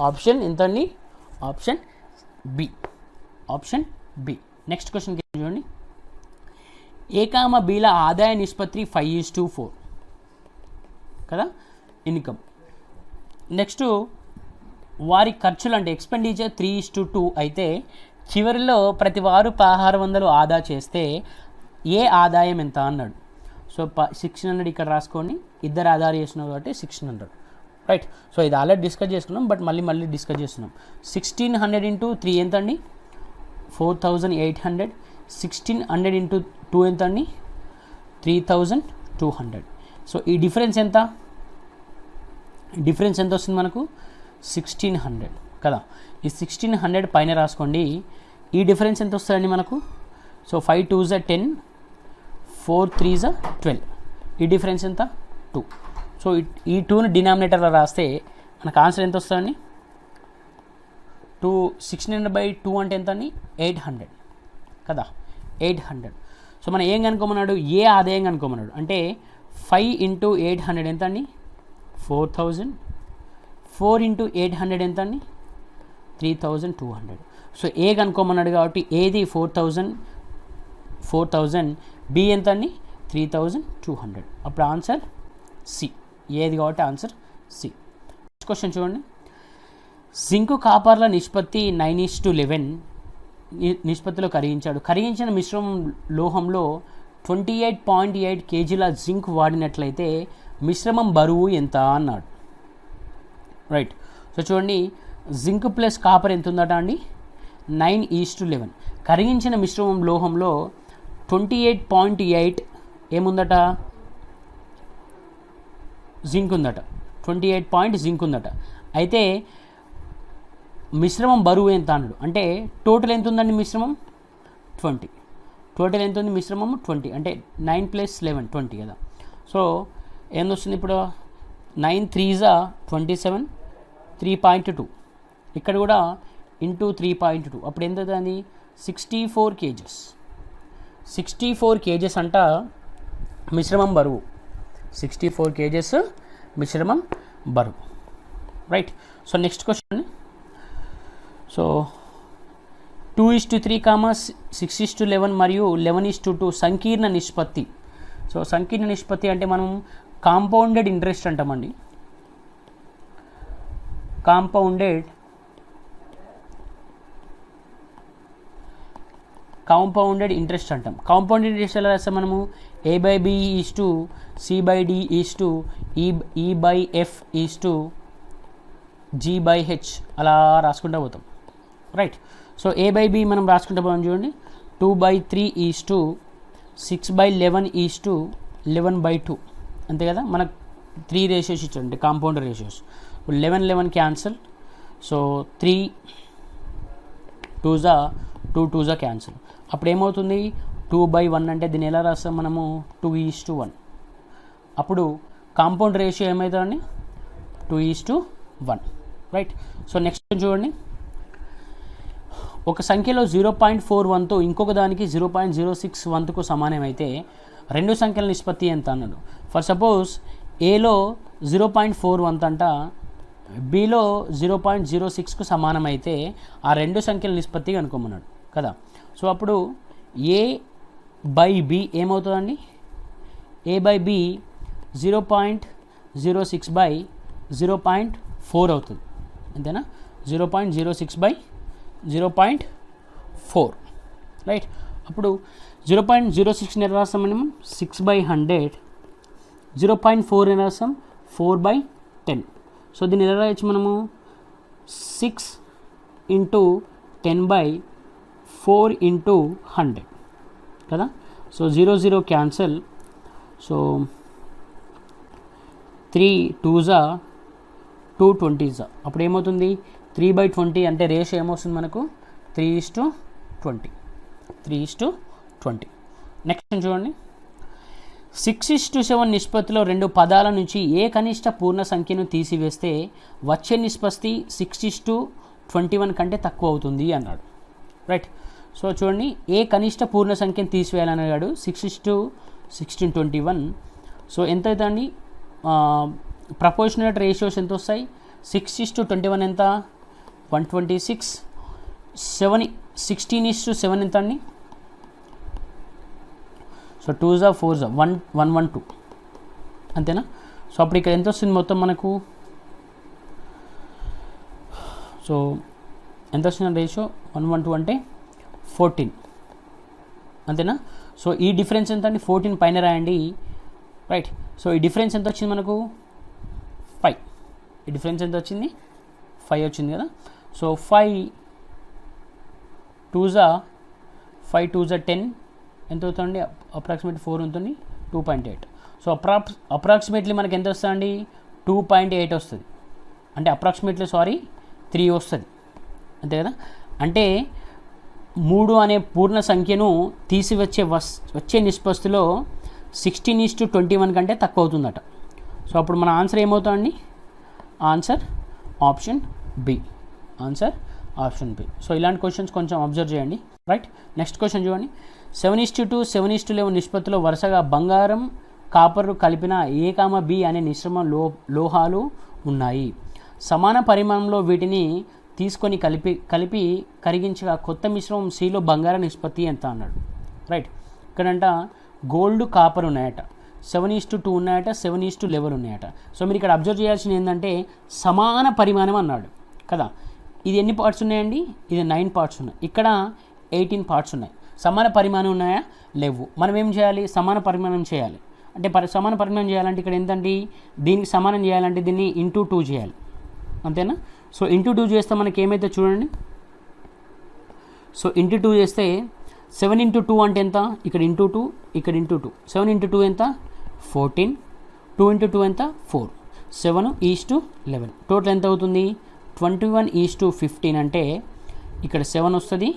ఆప్షన్ ఎంత అండి? Option B. Option B. Next question చూడండి. A, Bల ఆదాయ నిష్పత్తి 5:4 కదా ఇన్కమ్. నెక్స్ట్ వారి ఖర్చులు అంటే ఎక్స్పెండిచర్ 3:2 అయితే చివరిలో ప్రతి వారు 1600 ఆదా చేస్తే ఏ ఆదాయం ఎంత అన్నాడు. సో 1600 ఇక్కడ రాసుకోండి, ఇద్దరు ఆధార్ చేస్తున్నారు కాబట్టి 1600, రైట్. సో ఇది ఆల్రెడీ డిస్కస్ చేసుకున్నాం, బట్ మళ్ళీ డిస్కస్ చేస్తున్నాం. 1600 ఇంటూ 3 ఎంత అండి? 4800. 1600 ఇంటూ 2 ఎంత అండి? 3200. సో ఈ డిఫరెన్స్ ఎంత? డిఫరెన్స్ ఎంత వస్తుంది మనకు? 1600 కదా. ఈ 1600 పైన రాసుకోండి. ఈ డిఫరెన్స్ ఎంత వస్తుందండి మనకు? So 5 2s 10, 4 3s 12. ఈ డిఫరెన్స్ ఎంత? 2. సో ఈ 2ని డినామినేటర్లో రాస్తే మనకు ఆన్సర్ ఎంత వస్తుందండి? 1600/2 అంటే ఎంత అండి? 800 కదా, 800. సో మనం ఏం కనుక్కోమన్నాడు? ఏ ఆదాయం కనుక్కోమన్నాడు. అంటే 5 ఇంటూ 800 ఎంత అండి? 4000. 4 ఇంటూ 800 ఎంత అండి? 3200. సో ఏ కనుక్కోమన్నాడు కాబట్టి ఏది 4000, బి ఎంత అండి? 3200. అప్పుడు ఆన్సర్ సి. ఏది కాబట్టి ఆన్సర్ సి. నెక్స్ట్ క్వశ్చన్ చూడండి. జింకు కాపర్ల నిష్పత్తి 9:11 నిష్పత్తిలో కరిగించాడు. కరిగించిన మిశ్రమం లోహంలో 28.8 kgల జింక్ వాడినట్లయితే మిశ్రమం బరువు ఎంత అన్నాడు, రైట్. సో చూడండి, జింక్ ప్లస్ కాపర్ ఎంత ఉందట అండి? 9:11. కరిగించిన మిశ్రమం లోహంలో 28.8 ఏముందట? జింక్ ఉందట. 28 పాయింట్ జింక్ ఉందట. అయితే మిశ్రమం బరువు ఎంత అన్నాడు. అంటే టోటల్ ఎంత ఉందండి మిశ్రమం? 20. టోటల్ ఎంత ఉంది మిశ్రమం? 20. అంటే 9 + 11 20 కదా. సో ఏం వస్తుంది ఇప్పుడు? 9 3s 27, 3.2. ఇక్కడ కూడా ఇంటూ 3.2. అప్పుడు ఎంత అవుతుంది? 64 kgs. 64 kgs అంట మిశ్రమం బరువు. 64 kgs మిశ్రమం బరువు, right. So next question. So 2:3, 6:11 మరియు 11:2 సంకీర్ణ నిష్పత్తి. సో సంకీర్ణ నిష్పత్తి అంటే మనం కాంపౌండెడ్ ఇంట్రెస్ట్ అంటామండి. కాంపౌండెడ్ ఇంట్రెస్ట్ అంటాం. కాంపౌండెడ్ ఇంట్రెస్ట్ ఎలా రాస్తాం మనము? A/B = C/D = E/F = G/H అలా రాసుకుంటూ పోతాం, రైట్. సో A/B మనం రాసుకుంటూ పోతాం చూడండి. 2/3 = 6/11 = 11/2 అంతే కదా. మనకు 3 రేషియోస్ ఇచ్చాడు, compound ratios. 11 cancel. So 3 2s 2 2s cancel. అప్పుడు ఏమవుతుంది? 2/1 అంటే దీన్ని ఎలా రాస్తాం మనము? 2:1. అప్పుడు కాంపౌండ్ రేషియో ఏమవుతుందండి? 2:1, రైట్. సో నెక్స్ట్ చూడండి. ఒక సంఖ్యలో 0.4 వంతు ఇంకొక దానికి 0.06 వంతుకు సమానమైతే రెండు సంఖ్యల నిష్పత్తి ఎంత అన్నాడు. ఫర్ సపోజ్ ఏలో 0.4 వంతు అంట, బిలో 0.06కు సమానమైతే ఆ రెండు సంఖ్యల నిష్పత్తి కనుక్కోమన్నాడు కదా. సో అప్పుడు A/B ఏమవుతుందండి? A/B 0.06/0.4 అవుతుంది, అంతేనా. 0.06/0.4, రైట్. అప్పుడు 0.06 ఎలా రాస్తాం మనం? 6/100. 0.4 ఎలా రాస్తాం? 4/10. సో దీన్ని ఎలా రాయొచ్చు మనము? 6 × 10/4 × 100 కదా. So 0 0 cancel. So 3 2s 2 20s. అప్పుడు ఏమవుతుంది? 3/20 అంటే రేషియో ఏమొస్తుంది మనకు? 3:20. 3:20. నెక్స్ట్ చూడండి. 6:7 నిష్పత్తిలో రెండు పదాల నుంచి ఏ కనిష్ట పూర్ణ సంఖ్యను తీసివేస్తే వచ్చే నిష్పత్తి 6:21 కంటే తక్కువ అవుతుంది అన్నాడు, రైట్. సో చూడండి, ఏ కనిష్ట పూర్ణ సంఖ్యను తీసివేయాలని అడిగాడు. 6:1621. సో ఎంత అవుతుందండి? ప్రపోర్షనల్ రేషియోస్ ఎంత వస్తాయి? 6:21 ఎంత? 126. 16:7 ఎంత అండి? సో 2s 4s 112 అంతేనా. సో అప్పుడు ఇక్కడ ఎంత వస్తుంది మొత్తం మనకు? సో ఎంత వస్తుంది రేషియో? 112 అంటే 14 అంతేనా. సో ఈ డిఫరెన్స్ ఎంత అండి, 14 పైన రాయండి, రైట్. సో ఈ డిఫరెన్స్ ఎంత వచ్చింది మనకు, 5. ఈ డిఫరెన్స్ ఎంత వచ్చింది, 5 వచ్చింది కదా. సో 5 2 జా 10 ఎంత అవుతుంది, అప్రాక్సిమేట్ 4 ఉంటుంది, 2.8. సో అప్రాక్సిమేట్లీ మనకి ఎంత వస్తుంది, 2.8 వస్తుంది. అంటే అప్రాక్సిమేట్లీ 3 వస్తుంది, అంతే కదా. అంటే 3 అనే పూర్ణ సంఖ్యను వచ్చే నిష్పత్తిలో 16:21 కంటే తక్కువ అవుతుందట. సో అప్పుడు మన ఆన్సర్ ఏమవుతుందండి, ఆన్సర్ ఆప్షన్ బి. సో ఇలాంటి క్వశ్చన్స్ కొంచెం అబ్జర్వ్ చేయండి, రైట్. నెక్స్ట్ క్వశ్చన్ చూడండి. 7:2 7:11 నిష్పత్తిలో వరుసగా బంగారం కాపరు కలిపిన A, B అనే మిశ్రమ లోహాలు ఉన్నాయి. సమాన పరిమాణంలో వీటిని తీసుకొని కలిపి కరిగించగా కొత్త మిశ్రమం Cలో బంగారం నిష్పత్తి ఎంత అన్నాడు, రైట్. ఇక్కడంట గోల్డ్ కాపర్ ఉన్నాయట, 7:2 ఉన్నాయట, 7:11 ఉన్నాయట. సో మీరు ఇక్కడ అబ్జర్వ్ చేయాల్సింది ఏంటంటే సమాన పరిమాణం అన్నాడు కదా. ఇది ఎన్ని పార్ట్స్ ఉన్నాయండి, ఇది 9 పార్ట్స్ ఉన్నాయి, ఇక్కడ 18 పార్ట్స్ ఉన్నాయి. సమాన పరిమాణం ఉన్నాయా, లేవు. మనం ఏం చేయాలి, సమాన పరిమాణం చేయాలి. అంటే సమాన పరిమాణం చేయాలంటే ఇక్కడ ఏంటండి, దీనికి సమానం చేయాలంటే దీన్ని ఇంటూ 2 చేయాలి, అంతేనా. సో ఇంటూ 2 చేస్తే మనకి ఏమైతే చూడండి. సో ఇంటూ 2 చేస్తే 7 × 2 అంటే ఎంత, ఇక్కడ ఇంటూ 2, ఇక్కడ ఇంటూ 2. 7 × 2 ఎంత, 14. 2 × 2 ఎంత, 4. 7:11. టోటల్ ఎంత అవుతుంది, 21:15. అంటే ఇక్కడ 7 వస్తుంది,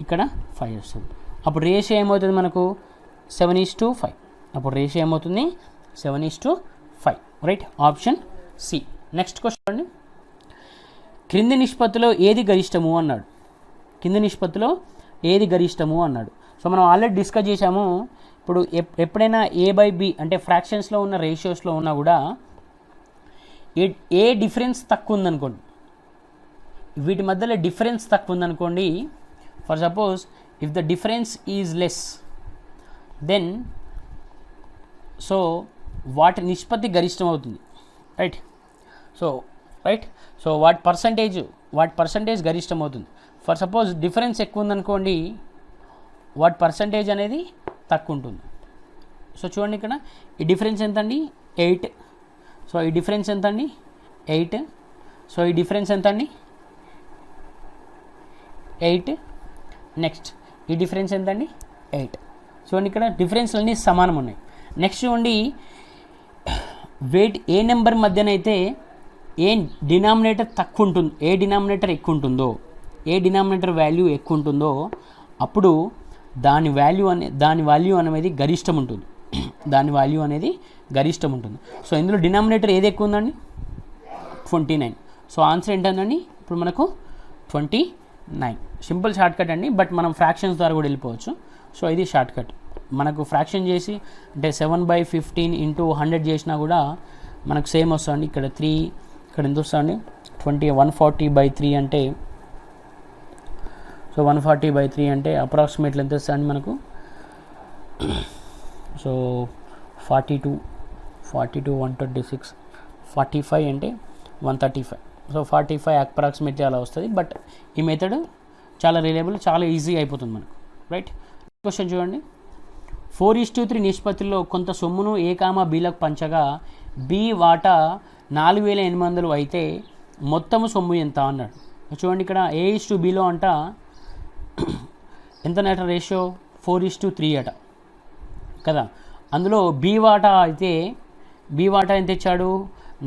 ఇక్కడ 5 వస్తుంది. అప్పుడు రేషియో ఏమవుతుంది మనకు, 7:5. అప్పుడు రేషియో ఏమవుతుంది, 7:5, right. Option C. Next question అండి. క్రింది నిష్పత్తిలో ఏది గరిష్టము అన్నాడు. సో మనం ఆల్రెడీ డిస్కస్ చేసాము. ఇప్పుడు ఎప్పుడైనా A/B అంటే ఫ్రాక్షన్స్లో ఉన్న రేషియోస్లో ఉన్నా కూడా ఏ డిఫరెన్స్ తక్కువ ఉందనుకోండి, వీటి మధ్యలో డిఫరెన్స్ తక్కువ ఉందనుకోండి, for suppose if the difference is less than so వాటి నిష్పత్తి గరిష్టం అవుతుంది, రైట్. సో వాటి పర్సంటేజ్ గరిష్టం అవుతుంది. ఫర్ సపోజ్ డిఫరెన్స్ ఎక్కువ ఉందనుకోండి, వాటి పర్సంటేజ్ అనేది తక్కువ ఉంటుంది. సో చూడండి ఇక్కడ ఈ డిఫరెన్స్ ఎంత అండి, 8. సో ఈ డిఫరెన్స్ ఎంత అండి, 8. సో ఈ డిఫరెన్స్ ఎంత అండి, 8. నెక్స్ట్ ఈ డిఫరెన్స్ ఎంత అండి, 8. చూడండి ఇక్కడ డిఫరెన్స్లు అన్నీ సమానం ఉన్నాయి. నెక్స్ట్ చూడండి, ఏ నెంబర్ మధ్యనైతే ఏ డినామినేటర్ తక్కువ ఉంటుంది, ఏ డినామినేటర్ ఎక్కువ ఉంటుందో, ఏ డినామినేటర్ వాల్యూ ఎక్కువ ఉంటుందో అప్పుడు దాని వాల్యూ అనేది గరిష్టం ఉంటుంది. సో ఇందులో డినామినేటర్ ఏది ఎక్కువ ఉందండి, 29. సో ఆన్సర్ ఏంటండి ఇప్పుడు మనకు 29. సింపుల్ షార్ట్ కట్ అండి, బట్ మనం ఫ్రాక్షన్స్ ద్వారా కూడా వెళ్ళిపోవచ్చు. సో ఇది షార్ట్ కట్. మనకు ఫ్రాక్షన్ చేసి అంటే 7/15 × 100 చేసినా కూడా మనకు సేమ్ వస్తుంది. ఇక్కడ 3, ఇక్కడ ఎంత వస్తుంది, 140/3 అంటే, సో 140/3 అంటే అప్రాక్సిమేట్లీ ఎంత వస్తుంది మనకు, సో 42, 126, 45 అంటే 135. సో 45 అప్రాక్సిమేట్లీ అలా వస్తుంది. బట్ ఈ మెథడ్ చాలా రిలయబుల్, చాలా ఈజీగా అయిపోతుంది మనకు, రైట్. క్వశ్చన్ చూడండి. 4:3 నిష్పత్తిలో కొంత సొమ్మును A, Bలకు పంచగా B వాటా 4,800 అయితే మొత్తము సొమ్ము ఎంత అన్నాడు. చూడండి ఇక్కడ A/Bలో అంట ఎంత అట రేషియో, 4:3 అట కదా. అందులో B వాటా ఎంత ఇచ్చాడు,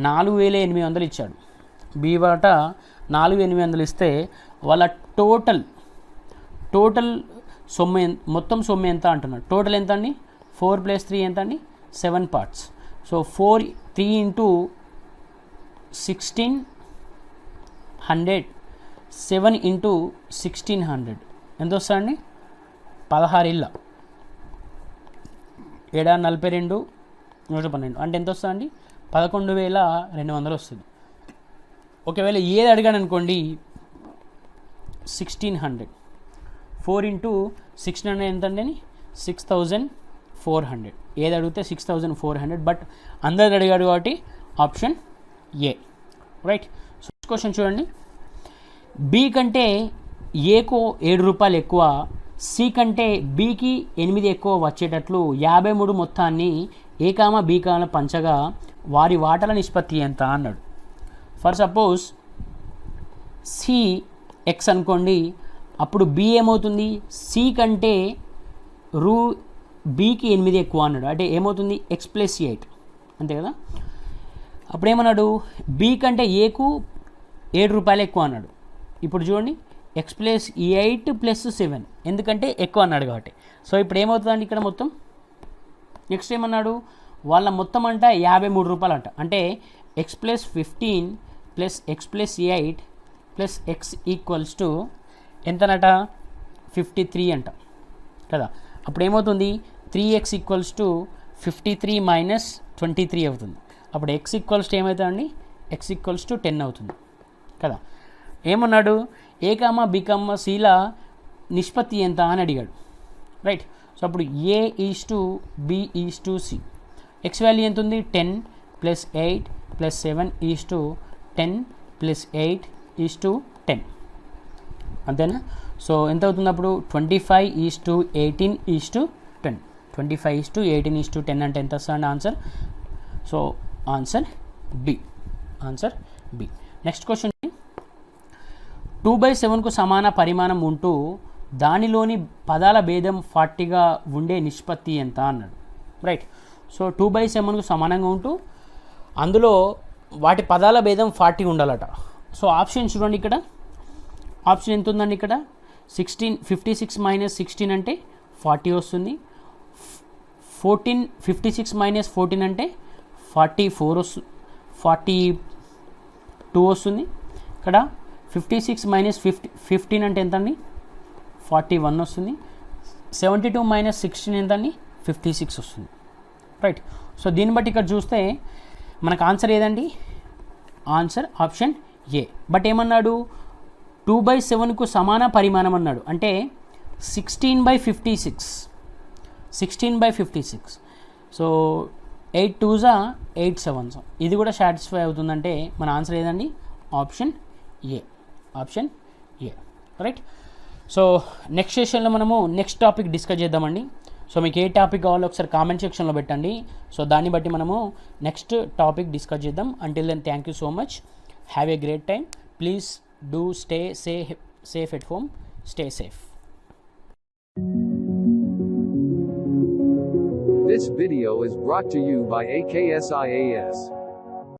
4,800 ఇచ్చాడు. B వాటా 4,800 ఇస్తే వాళ్ళ టోటల్ సొమ్ము మొత్తం సొమ్ము ఎంత అంటున్నాడు. టోటల్ ఎంత అండి, 4 + 3 ఎంత అండి, 7 పార్ట్స్. సో 3 × 1600, 7 × 1600 ఎంత వస్తుందండి, 16 ఇళ్ళ 742, 112 అంటే ఎంత వస్తుందండి, 11,200 వస్తుంది. ఒకవేళ ఏది అడిగాను అనుకోండి, 1600, 4 × 1600 ఎంత అండి, 6,400. ఏది అడిగితే 6,400. బట్ అందరు అడిగాడు కాబట్టి option A, right. So question చూడండి. B కంటే ఏకో 7 రూపాయలు ఎక్కువ, సి కంటే బికి 8 ఎక్కువ వచ్చేటట్లు 53 మొత్తాన్ని ఏ కామ బి కామ పంచగా వారి వాటాల నిష్పత్తి ఎంత అన్నాడు. ఫర్ సపోజ్ సి ఎక్స్ అనుకోండి, అప్పుడు బి ఏమవుతుంది, సి కంటే బికి 8 ఎక్కువ అన్నాడు, అంటే ఏమవుతుంది ఎక్స్ ప్లస్ 8 అంతే కదా. అప్పుడు ఏమన్నాడు, బి కంటే ఏకు 7 రూపాయలు ఎక్కువ అన్నాడు. ఇప్పుడు చూడండి ఎక్స్ ప్లస్ 8 ప్లస్ 7, ఎందుకంటే ఎక్కువ అన్నాడు కాబట్టి. సో ఇప్పుడు ఏమవుతుందండి ఇక్కడ మొత్తం, నెక్స్ట్ ఏమన్నాడు, వాళ్ళ మొత్తం అంట 53 రూపాయలు అంట, అంటే X plus 15 plus X plus 8 plus X equals to ఎంతనట 53 అంట కదా. అప్పుడు ఏమవుతుంది 3x ఈక్వల్స్ టు 53 మైనస్ 23 అవుతుంది. అప్పుడు ఎక్స్ ఈక్వల్స్ టు ఏమవుతుందండి, ఎక్స్ ఈక్వల్స్ టు 10 అవుతుంది కదా. ఏమన్నాడు, ఏ కామ బి కామ సిల నిష్పత్తి ఎంత అని అడిగాడు, రైట్. సో అప్పుడు A is to B is to C, X value ఎంత ఉంది 10 plus 8 plus 7 is to 10 plus 8 is to 10 అంతేనా. సో ఎంత అవుతుంది అప్పుడు 25 is to 18 is to 10, 25 is to 18 is to 10 అంటే ఎంత వస్తుంది answer. So answer B, answer B. Next question, 2/7కు సమాన పరిమాణం ఉంటూ దానిలోని పదాల భేదం 40గా ఉండే నిష్పత్తి ఎంత అన్నాడు, రైట్. సో 2/7కు సమానంగా ఉంటూ అందులో వాటి పదాల భేదం 40 ఉండాలట. సో ఆప్షన్ చూడండి, ఇక్కడ ఆప్షన్ ఎంత ఉందండి, ఇక్కడ 56 మైనస్ 16 అంటే 40 వస్తుంది, 56 మైనస్ 14 అంటే 42 వస్తుంది. ఇక్కడ 56 మైనస్ 15 అంటే ఎంత అండి 41 వస్తుంది, 72 మైనస్ 16 ఎంత అండి 56 వస్తుంది, రైట్. సో దీన్ని బట్టి ఇక్కడ చూస్తే మనకు ఆన్సర్ ఏదండి, ఆన్సర్ ఆప్షన్ ఏ. బట్ ఏమన్నాడు 2/7కు సమాన పరిమాణం అన్నాడు, అంటే 16/56, 16/56. సో 8 2s 8 7s, ఇది కూడా సాటిస్ఫై అవుతుందంటే మన ఆన్సర్ ఏదండి, option A, option A, right. So next సెషన్లో మనము నెక్స్ట్ టాపిక్ డిస్కస్ చేద్దామండి. సో మీకు ఏ టాపిక్ కావాలో ఒకసారి కామెంట్ సెక్షన్లో పెట్టండి. సో దాన్ని బట్టి మనము నెక్స్ట్ టాపిక్ డిస్కస్ చేద్దాం. Until then thank you so much, have a great time. Please do stay safe at home, stay safe. This video is brought to you by AKSIAS.